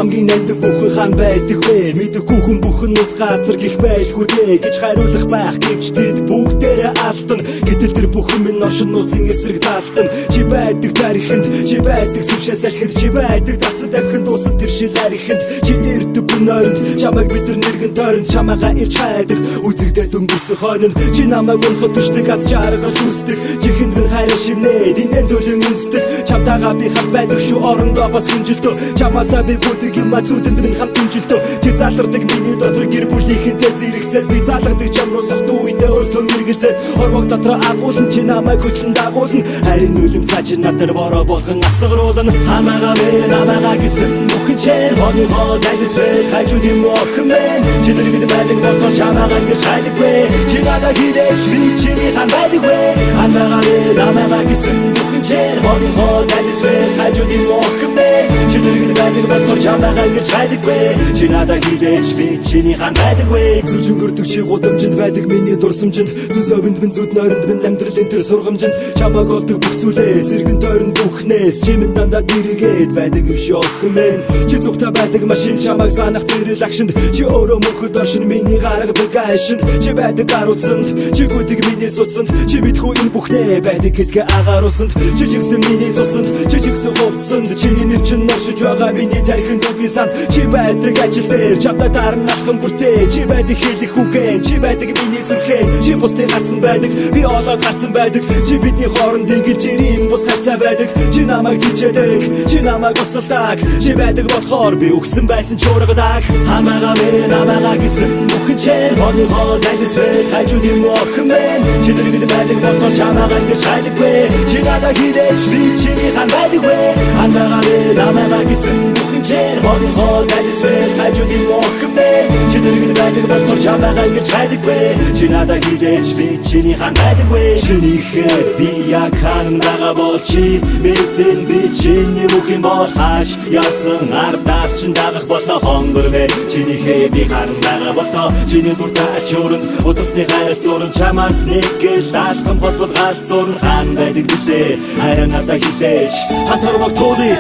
Хамгийн нандин бүхэн хаан байдаг вэ? Мэдэггүй хүн бүхэн нууц газар гих байлгүй дээ гэж хариулах байх гэвч тэд бүгдээрээ алтан. Гэтэл тэр бүхэн минь оршин нууцын эсрэг таалтан. Чи байдаг тарихынд, чи байдаг сүвшээ салхинд, чи байдаг татсан тавхинд дуусан тэр шил арихынд. Чи ирдэг бүн ойронд чамайг бид нэргэн тойронд чамайгаа ирж хайдаг. Үзэгдээ дөнгөсөн хойно чи намайг унахад төшдөг аз чаргал үсдэг. Чихэнд минь хайраа шивнээ динэн зөөлөн үнсдэг. Чамтайгаа би хамт байдаг шүү орондоо бас хүнжилтөө. Чамаасаа би Мацууданд минь хамт хүнжилтөө. Чи залардаг миний дотор гэр бүлийнхэнтэй зэрэгцээд би залгадаг чам руу сохт үедээ өөртөө мэргэлзээд хормог дотроо агуулна чи намайг хөтлөн дагуулна. Харин үлэм сач надад бороо болгон асгаруулна. Намайгаа гэсэн бүхэн чээр хоногоо дайсвэ хажууд юм охин мэн. Чи дэргэд байдаг болохоор чамайгаа ингэж хайдаггүй. Чи надад хідэж би чиний хан байдаггүй. Намайгаа гэсэн бүхэн чээр хоногоо дайсвэ хажууд юм охин мэн. Чи дэргэд байдаг болохоор чамайгаа ингэж хайдаггүй. Чи надад хідэж би чиний хан байдаггүй. Зүрж өнгөрдөг чи гудамжинд байдаг миний дурсамжинд. Зүс өвөнд минь зүд нойронд минь амьдралын тэр сургамжинд чамайг олдог бүх зүйлээ сэргэн тойронд бүхнээс чи минь дандаа дэргээд байдаг юм шиг охин мэн. Чи зүгтээ байдаг машин чамайг санах тэр лагшинд. Чи өөрөө мөнхөд оршин миний гаргадаг айшинд. Чи байдаг гаруцсанд, чи гүдэг миний суцсанд. Чи мэдхүү энэ бүхнээ байдаг гэдгээ агааруулсанд. Чи чигсэн миний цусанд, чи чигсэн хувцсанд. Чиний нэр чинь норшиж байгаа миний тархинд үгийн сан. Чи байдаг ажил дээр чамтай даран алхам бүртээ. Чи байдаг хэлэх үгэн, чи байдаг миний зүрхэн. Чи бусдыг харцсан байдаг, би олоод харцсан байдаг. Чи бидний хооронд ингэлж ирийн бус харцаа байдаг. Чи намайг дижээдэг, чи намайг усалдаг. Чи байдаг болохоор би өгсөн байсан ч ургадаг. Намайгаа гэсэн бүхэн чээр хоногоо дайсвэ хажууд юм охин мэн. Чи дэргэд байдаг болохоор чамайгаа ингэж хайдаггүй. Чи надад хідэж би чиний хан байдаггүй. Намайгаа гэсэн бүхэн чээр хоногоо дайсвэ хажууд юм охин мэн. Чи дэргэд байдаг болохоор чамайгаа ингэж хайдаггүй. Чи надад хідэж би чиний хан байдаггүй. Чинийхээр би яг ханамдаа бол чи мэдэн би чиний бүхэн бол хааш явсан ардаас чин дагах болоо хонгор вэ. Чинийхээ би ханамдаа болтоо чиний дуртай ачууранд удасны хайрцууран чамаас нэг л алхам холбол галзуурн хаан байдаг билээ. Харин надад хилээж хантармаг туулъя.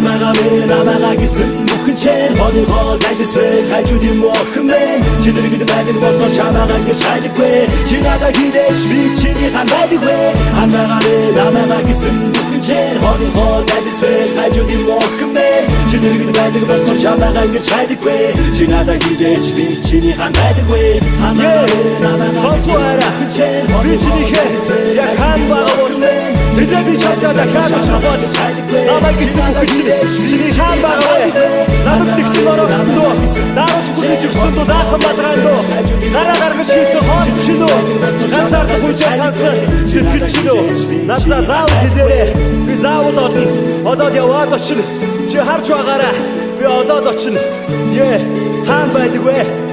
Намайгаа гэсэн бүхэн чээр хоногоо дайсвэ хажууд юм охин мэн. Чи дэргэд байдаг болохоор чамайгаа ингэж хайдаггүй. Чи надад хідэж би чиний хан байдаггүй. Намайгаа гэсэн бүхэн чээр хоногоо дайсвэ хажууд юм охин мэн. Чи дэргэд байдаг болохоор чамайгаа ингэж хайдаггүй. Чи надад хідэж би чиний хан байдаггүй. Сонсоорой би чинийхээ яг хан байгаа бол тэзээ би чамтай дахиад очиход намайг гэсэн бүхэн чиний хан байгаа. Надад тэгсэн орондоо дараах бүхэж өгсөн доо дахан бадгаандоо гараа гаргаж хийсэн хоол чинь үү ганцаардах хүчээ сансан сэтгэл чинь үү надад заавал хэлээрэй. Би заавал олно олоод яваад очино. Чи харж байгаарай би олоод очино. Хаан байдаг вэ?